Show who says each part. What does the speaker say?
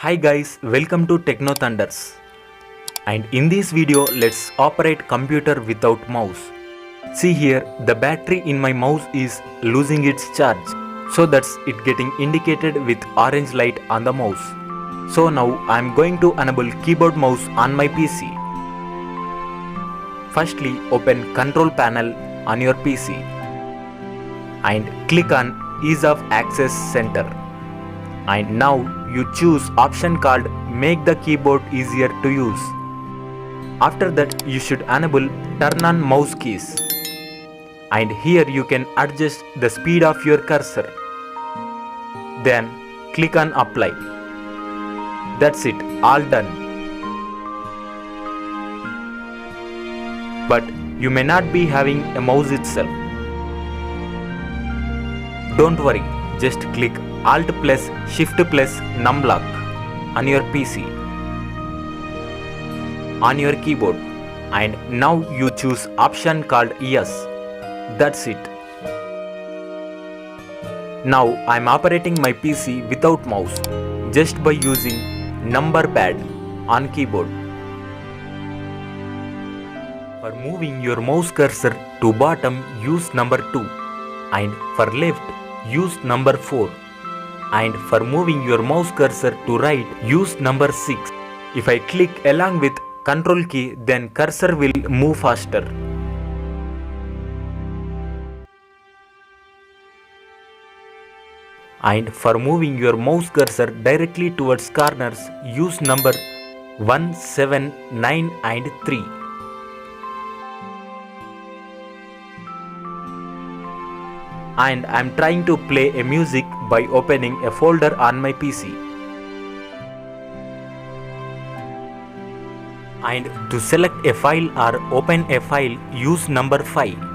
Speaker 1: Hi guys, welcome to Techno Thunders. And in this video, let's operate computer without mouse. See here, the battery in my mouse is losing its charge. So that's it getting indicated with orange light on the mouse. So now I'm going to enable keyboard mouse on my PC. Firstly, open control panel on your PC and click on ease of access center. And now you choose option called make the keyboard easier to use. After that you should enable turn on mouse keys. And here you can adjust the speed of your cursor. Then click on apply. That's it, all done. But you may not be having a mouse itself. Don't worry, just click Alt plus Shift plus numlock on your PC, on your keyboard, and now you choose option called yes. That's it. Now I am operating my PC without mouse just by using number pad on keyboard. For moving your mouse cursor to bottom, use number 2, and for left use number 4. And for moving your mouse cursor to right, use number 6. If I click along with control key, then cursor will move faster. And for moving your mouse cursor directly towards corners, use number 1, 7, 9 and 3. And I am trying to play a music by opening a folder on my PC. And to select a file or open a file, use number 5.